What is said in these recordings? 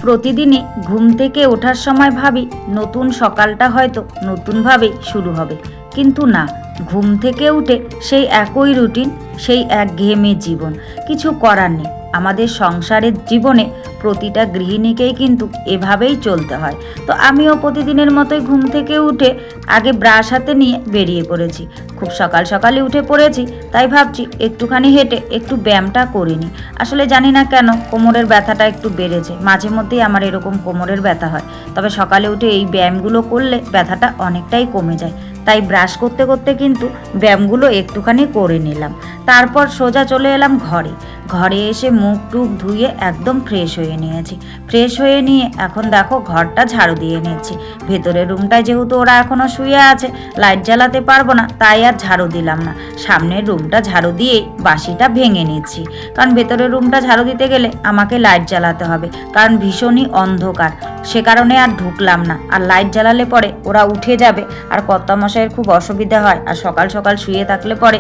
প্রতিদিনই ঘুম থেকে ওঠার সময় ভাবি নতুন সকালটা হয়তো নতুনভাবেই শুরু হবে, কিন্তু না, ঘুম থেকে উঠে সেই একই রুটিন, সেই একঘেয়েমি জীবন। কিছু করার নেই, আমাদের সংসারের জীবনে প্রতিটা গৃহিণীকেই কিন্তু এভাবেই চলতে হয়। তো আমিও প্রতিদিনের মতোই ঘুম থেকে উঠে আগে ব্রাশ হাতে নিয়ে বেরিয়ে পড়েছি। খুব সকাল সকালে উঠে পড়েছি, তাই ভাবছি একটুখানি হেঁটে একটু ব্যায়ামটা করে নিই। আসলে জানি না কেন কোমরের ব্যথাটা একটু বেড়েছে, মাঝে মধ্যেই আমার এরকম কোমরের ব্যথা হয়, তবে সকালে উঠে এই ব্যায়ামগুলো করলে ব্যথাটা অনেকটাই কমে যায়। তাই ব্রাশ করতে করতে কিন্তু ব্যায়ামগুলো একটুখানি করে নিলাম। তারপর সোজা চলে এলাম ঘরে। ঘরে এসে মুখ টুক ধুয়ে একদম ফ্রেশ হয়ে নিয়েছি। ফ্রেশ হয়ে নিয়ে এখন দেখো ঘরটা ঝাড়ু দিয়ে নিচ্ছি। ভেতরের রুমটায় যেহেতু ওরা এখনও শুয়ে আছে, লাইট জ্বালাতে পারবো না, তাই আর ঝাড়ু দিলাম না। সামনের রুমটা ঝাড়ু দিয়ে বাসিটা ভেঙে নিচ্ছি, কারণ ভেতরের রুমটা ঝাড়ু দিতে গেলে আমাকে লাইট জ্বালাতে হবে, কারণ ভীষণই অন্ধকার। সে কারণে আর ঢুকলাম না। আর লাইট জ্বালালে পরে ওরা উঠে যাবে, আর কর্তামশাইয়ের খুব অসুবিধা হয়। আর সকাল সকাল শুয়ে থাকলে পরে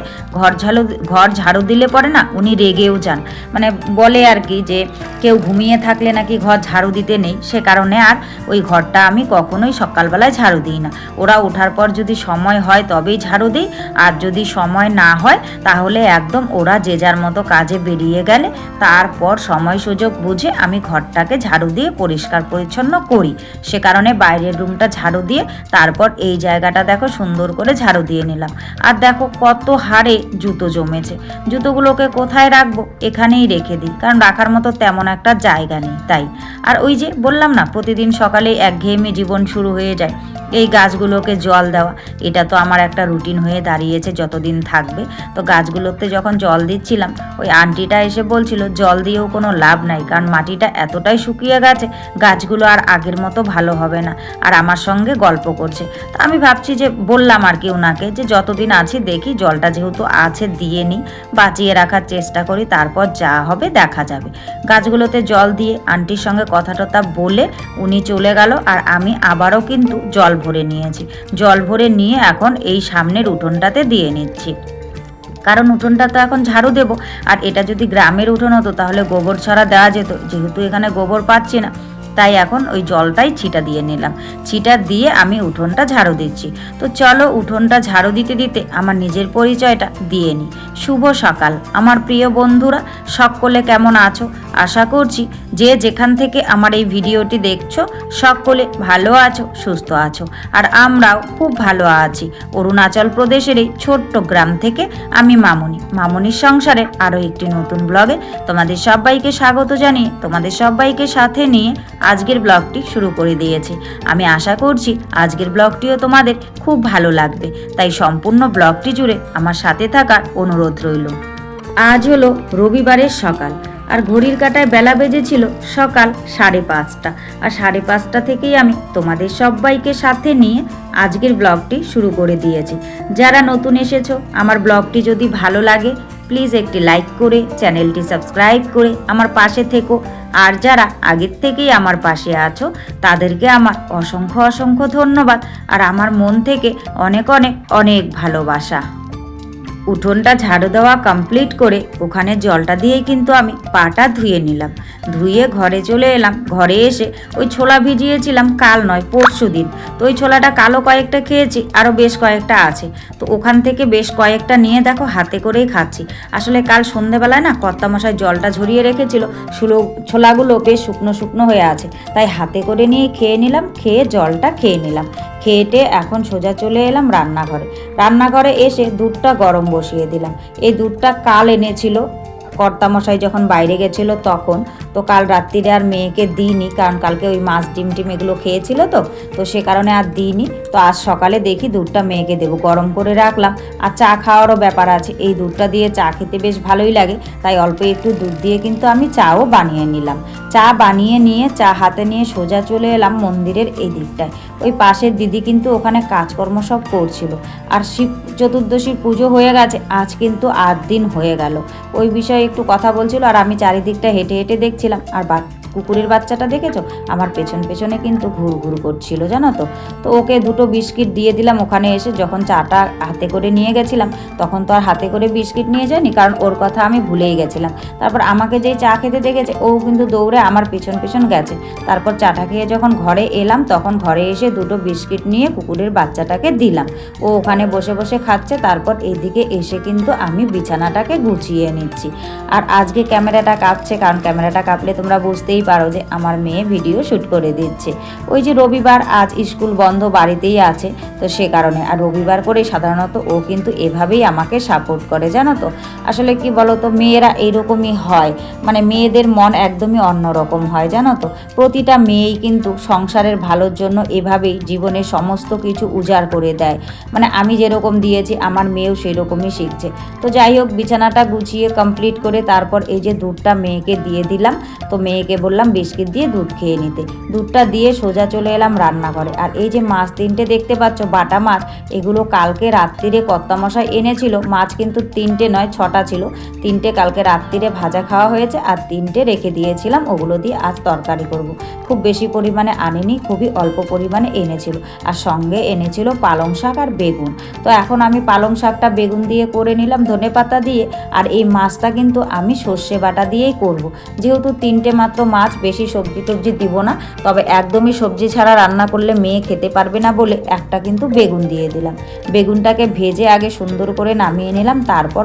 ঘর ঝাড়ু দিলে পরে না উনি রেগেও যান, মানে বলে আর কি যে কেউ ঘুমিয়ে থাকলে নাকি ঘর ঝাড়ু দিতে নেই। সে কারণে আর ওই ঘরটা আমি কখনোই সকালবেলায় ঝাড়ু দিই না। ওরা ওঠার পর যদি সময় হয় তবেই ঝাড়ু দিই, আর যদি সময় না হয় তাহলে একদম ওরা যে যার মতো কাজে বেরিয়ে গেলে তারপর সময় সুযোগ বুঝে আমি ঘরটাকে ঝাড়ু দিয়ে পরিষ্কার পরিচ্ছন্ন করি। সে কারণে বাইরের রুমটা ঝাড়ু দিয়ে তারপর এই জায়গাটা দেখো সুন্দর করে ঝাড়ু দিয়ে নিলাম। আর দেখো কত হারে জুতো জমেছে, জুতোগুলোকে কোথায় রাখবো, এখানেই রেখে দিই, কারণ রাখার মতো তেমন একটা জায়গা নেই তাই। আর ওই যে বললাম না, প্রতিদিন সকালে একঘেয়েমি জীবন শুরু হয়ে যায়। এই গাছগুলোকে জল দেওয়া, এটা তো আমার একটা রুটিন হয়ে দাঁড়িয়েছে যতদিন থাকবে। তো গাছগুলোতে যখন জল দিচ্ছিলাম, ওই আন্টিটা এসে বলছিল জল দিয়েও কোনো লাভ নাই, কারণ মাটিটা এতটাই শুকিয়ে গেছে, গাছগুলো আর আগের মতো ভালো হবে না। আর আমার সঙ্গে গল্প করছে। তা আমি ভাবছি যে বললাম আর কি ওনাকে যে যতদিন আছি দেখি, জলটা যেহেতু আছে দিয়ে নিই, বাঁচিয়ে রাখার চেষ্টা করি, তারপর যা হবে দেখা যাবে। গাছগুলোতে জল দিয়ে আন্টির সঙ্গে কথা টথা বলে উনি চলে গেল। আর আমি আবারও কিন্তু জল ভরে নিয়েছি। জল ভরে নিয়ে এখন এই সামনের উঠোনটাতে দিয়ে নিচ্ছি, কারণ উঠোনটা তো এখন ঝাড়ু দেবো। আর এটা যদি গ্রামের উঠোন হতো তাহলে গোবর ছড়া দেওয়া যেত, যেহেতু এখানে গোবর পাচ্ছি না, তাই এখন ওই জলটাই ছিটা দিয়ে নিলাম। ছিটা দিয়ে আমি উঠোনটা ঝাড়ু দিচ্ছি। তো চলো উঠোনটা ঝাড়ু দিতে দিতে আমার নিজের পরিচয়টা দিয়ে নিই। শুভ সকাল আমার প্রিয় বন্ধুরা, সকলে কেমন আছো? আশা করছি যে যেখান থেকে আমার এই ভিডিওটি দেখছো সকলে ভালো আছো, সুস্থ আছো। আর আমরাও খুব ভালো আছি। অরুণাচল প্রদেশের এই ছোট্ট গ্রাম থেকে আমি মামনির সংসারের আরও একটি নতুন ব্লগে তোমাদের সবাইকে স্বাগত জানিয়ে তোমাদের সবাইকে সাথে নিয়ে আজকের ব্লগটি শুরু করে দিয়েছি। আমি আশা করছি আজকের ব্লগটিও তোমাদের খুব ভালো লাগবে, তাই সম্পূর্ণ ব্লগটি জুড়ে আমার সাথে থাকার অনুরোধ রইল। আজ হলো রবিবারের সকাল, আর ঘড়ির কাঁটায় বেলা বেজেছিল সকাল 5:30। আর 5:30 থেকেই আমি তোমাদের সবাইকে সাথে নিয়ে আজকের ব্লগটি শুরু করে দিয়েছি। যারা নতুন এসেছো, আমার ব্লগটি যদি ভালো লাগে প্লিজ একটি লাইক করে চ্যানেলটি সাবস্ক্রাইব করে আমার পাশে থেকো। আর যারা আগের থেকেই আমার পাশে আছো তাদেরকে আমার অসংখ্য অসংখ্য ধন্যবাদ, আর আমার মন থেকে অনেক অনেক অনেক ভালোবাসা। উঠোনটা ঝাড়ু দেওয়া কমপ্লিট করে ওখানে জলটা দিয়েই কিন্তু আমি পাটা ধুয়ে নিলাম। ধুয়ে ঘরে চলে এলাম। ঘরে এসে ওই ছোলা ভিজিয়েছিলাম কাল নয় পরশু দিন, তো ওই ছোলাটা কালও কয়েকটা খেয়েছি, আরও বেশ কয়েকটা আছে। তো ওখান থেকে বেশ কয়েকটা নিয়ে দেখো হাতে করেই খাচ্ছি। আসলে কাল সন্ধেবেলায় না কর্তামশাই জলটা ঝরিয়ে রেখেছিল, ছোলাগুলো বেশ শুকনো শুকনো হয়ে আছে, তাই হাতে করে নিয়ে খেয়ে নিলাম। খেয়ে জলটা খেয়ে নিলাম। খেয়েটে এখন সোজা চলে এলাম রান্নাঘরে। রান্নাঘরে এসে দুধটা গরম বসিয়ে দিলাম। এই দুধটা কাল এনেছিল কর্তামশাই যখন বাইরে গেছিলো তখন। তো কাল রাত্রিরে আর মেয়েকে দিইনি, কারণ কালকে ওই মাছ ডিম টিম এগুলো খেয়েছিল, তো সে কারণে আর দিইনি। তো আজ সকালে দেখি দুধটা মেয়েকে দেবো, গরম করে রাখলাম। আর চা খাওয়ারও ব্যাপার আছে, এই দুধটা দিয়ে চা খেতে বেশ ভালোই লাগে, তাই অল্প একটু দুধ দিয়ে কিন্তু আমি চাও বানিয়ে নিলাম। চা বানিয়ে নিয়ে চা হাতে নিয়ে সোজা চলে এলাম মন্দিরের এই দিকটায়। ওই পাশের দিদি কিন্তু ওখানে কাজকর্ম সব করছিল। আর শিব চতুর্দশীর পুজো হয়ে গেছে, আজ কিন্তু 8 দিন হয়ে গেল। ওই বিষয়ে একটু কথা বলছিল, আর আমি চারিদিকটা হেঁটে হেঁটে দেখছিলাম। আর কুকুরের বাচ্চাটা দেখেছো, আমার পেছন পেছনে কিন্তু ঘুর ঘুর করছিল জানো তো। তো ওকে দুটো বিস্কিট দিয়ে দিলাম। ওখানে এসে যখন চাটা হাতে করে নিয়ে গেছিলাম তখন তো আর হাতে করে বিস্কিট নিয়ে যায়নি, কারণ ওর কথা আমি ভুলেই গেছিলাম। তারপর আমাকে যেই চা খেতে দেখেছে ও কিন্তু দৌড়ে আমার পিছন পিছন গেছে। তারপর চাটা খেয়ে যখন ঘরে এলাম তখন ঘরে এসে দুটো বিস্কিট নিয়ে কুকুরের বাচ্চাটাকে দিলাম। ও ওখানে বসে বসে খাচ্ছে। তারপর এইদিকে এসে কিন্তু আমি বিছানাটাকে গুছিয়ে নিচ্ছি। আর আজকে ক্যামেরাটা কাঁপছে, কারণ ক্যামেরাটা কাঁপলে তোমরা বুঝতেই পারো যে আমার মেয়ে ভিডিও শ্যুট করে দিচ্ছে। ওই যে রবিবার, আজ স্কুল বন্ধ, বাড়িতেই আছে, তো সে কারণে। আর রবিবার করে সাধারণত ও কিন্তু এভাবেই আমাকে সাপোর্ট করে জানো তো। আসলে কি বলো তো, মেয়েরা এইরকমই হয়, মানে মেয়েদের মন একদমই অন্যরকম হয় জানো তো। প্রতিটা মেয়েই কিন্তু সংসারের ভালোর জন্য এভাবেই জীবনের সমস্ত কিছু উজাড় করে দেয়। মানে আমি যেরকম দিয়েছি আমার মেয়েও সেই রকমই শিখছে। তো যাই হোক, বিছানাটা গুছিয়ে কমপ্লিট করে তারপর এই যে দুধটা মেয়েকে দিয়ে দিলাম। তো মেয়েকে বললাম বিস্কিট দিয়ে দুধ খেয়ে নিতে। দুধটা দিয়ে সোজা চলে এলাম রান্নাঘরে। আর এই যে মাছ তিনটে দেখতে পাচ্ছ, বাটা মাছ, এগুলো কালকে রাত্রিরে কর্তামশাই এনেছিল। মাছ কিন্তু 3টে নয় 6টা ছিল। 3টে কালকে রাত্রিরে ভাজা খাওয়া হয়েছে আর 3টে রেখে দিয়েছিলাম, ওগুলো দিয়ে আজ তরকারি করব। খুব বেশি পরিমাণে আনেনি, খুবই অল্প পরিমাণে এনেছিল। আর সঙ্গে এনেছিল পালং শাক আর বেগুন। তো এখন আমি পালং শাকটা বেগুন দিয়ে করে নিলাম, ধনেপাতা দিয়ে। আর এই মাছটা কিন্তু আমি সর্ষে বাটা দিয়েই করব। যেহেতু 3টে মাত্র মাছ, বেশি সবজি টবজি দিব না। তবে একদমই সবজি ছাড়া রান্না করলে মেয়ে খেতে পারবে না বলে একটা কিন্তু বেগুন দিয়ে দিলাম। বেগুনটাকে ভেজে আগে সুন্দর করে নামিয়ে নিলাম। তারপর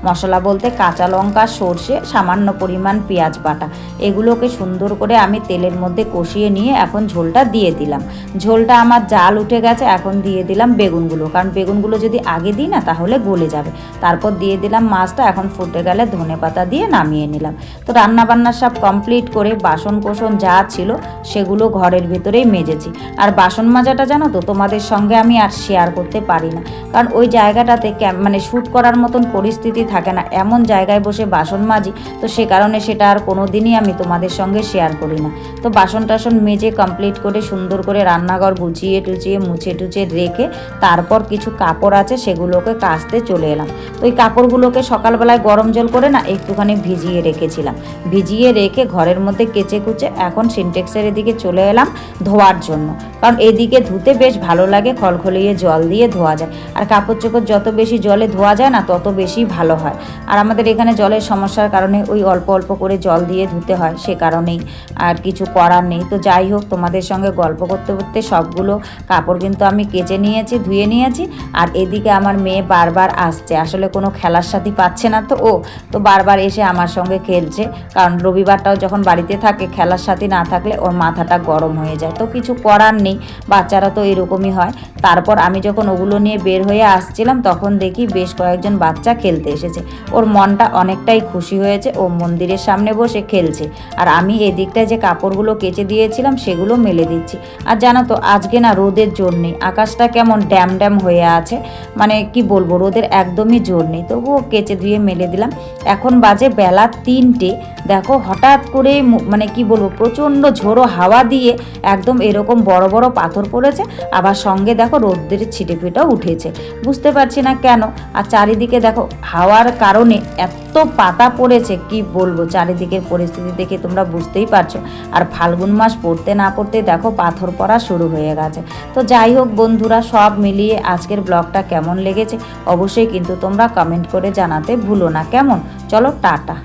মশলা বলতে কাঁচা লঙ্কা, সর্ষে, সামান্য পরিমাণ পেঁয়াজ বাটা, এগুলোকে সুন্দর করে আমি তেলের মধ্যে কষিয়ে নিয়ে এখন ঝোলটা দিয়ে দিলাম। ঝোলটা আমার জাল উঠে গেছে, এখন দিয়ে দিলাম বেগুনগুলো, কারণ বেগুনগুলো যদি আগে দিই না তাহলে গলে যাবে। তারপর দিয়ে দিলাম মাছটা, এখন ফুটে গেলে ধনেপাতা দিয়ে নামিয়ে নিলাম। তো রান্নাবান্না সব কমপ্লিট করে বাসন কোসন যা ছিল সেগুলো ঘরের ভেতরেই মেজেছি। আর বাসন মাজাটা জানো তো তোমাদের সঙ্গে আমি আর শেয়ার করতে পারি না, কারণ ওই জায়গাটাতে মানে শ্যুট করার মতন পরিস্থিতি থাকে না। এমন জায়গায় বসে বাসন মাজি, তো সে কারণে সেটা আর কোনো দিনই আমি তোমাদের সঙ্গে শেয়ার করি না। তো বাসন টাসন মেজে কমপ্লিট করে সুন্দর করে রান্নাঘর গুছিয়ে টুচিয়ে মুছে টুচে রেখে তারপর কিছু কাপড় আছে সেগুলোকে কাচতে চলে এলাম। তো ওই কাপড়গুলোকে সকালবেলায় গরম জল করে না একটুখানি ভিজিয়ে রেখেছিলাম। ভিজিয়ে রেখে ঘরের মধ্যে কেচে কুচে এখন সিনটেক্সের এদিকে চলে এলাম ধোয়ার জন্য, কারণ এদিকে ধুতে বেশ ভালো লাগে, খলখলিয়ে জল দিয়ে ধোয়া যায়। আর কাপড় চোপড় যত বেশি জলে ধোয়া যায় না তত বেশি ভালো হয়। আর আমাদের এখানে জলের সমস্যার কারণে ওই অল্প অল্প করে জল দিয়ে ধুতে হয়, সে কারণেই আর কিছু করার নেই। তো যাই হোক, তোমাদের সঙ্গে গল্প করতে করতে সবগুলো কাপড় কিন্তু আমি কেচে নিয়েছি, ধুয়ে নিয়েছি। আর এদিকে আমার মেয়ে বারবার আসছে, আসলে কোনো খেলার সাথী পাচ্ছে না তো ও, তো বারবার এসে আমার সঙ্গে খেলছে। কারণ রবিবারটাও যখন বাড়িতে থাকে, খেলার সাথী না থাকলে ওর মাথাটা গরম হয়ে যায়। তো কিছু করার নেই, বাচ্চারা তো এরকমই হয়। তারপর আমি যখন ওগুলো নিয়ে বের হয়ে আসছিলাম তখন দেখি বেশ কয়েকজন বাচ্চা খেলতে এসেছে। ওর মনটা অনেকটাই খুশি হয়েছে, ও মন্দিরের সামনে বসে খেলছে। আর আমি এদিকটায় যে কাপড়গুলো কেচে দিয়েছিলাম সেগুলো মেলে দিচ্ছি। আর জানো তো আজকে না রোদের জোর নেই, আকাশটা কেমন ড্যাম ড্যাম হয়ে আছে, মানে কি বলবো, রোদের একদমই জোর নেই। তবুও কেচে ধুয়ে মেলে দিলাম। এখন বাজে বেলা 3টে। দেখো হঠাৎ করে মানে কি বলবো, প্রচণ্ড ঝোড়ো হাওয়া দিয়ে একদম এরকম বড় বড় পাথর পড়েছে। আবার সঙ্গে দেখো রোদ্রের ছিটেফিটাও উঠেছে, বুঝতে পারছি না কেন। আর চারিদিকে দেখো হাওয়ার কারণে এত পাতা পড়েছে, কি বলবো, চারিদিকের পরিস্থিতি দেখে তোমরা বুঝতেই পারছো। আর ফাল্গুন মাস পড়তে না পড়তে দেখো পাথর পড়া শুরু হয়ে গেছে। তো যাই হোক বন্ধুরা, সব মিলিয়ে আজকের ব্লগটা কেমন লেগেছে অবশ্যই কিন্তু তোমরা কমেন্ট করে জানাতে ভুলো না। কেমন, চলো টাটা।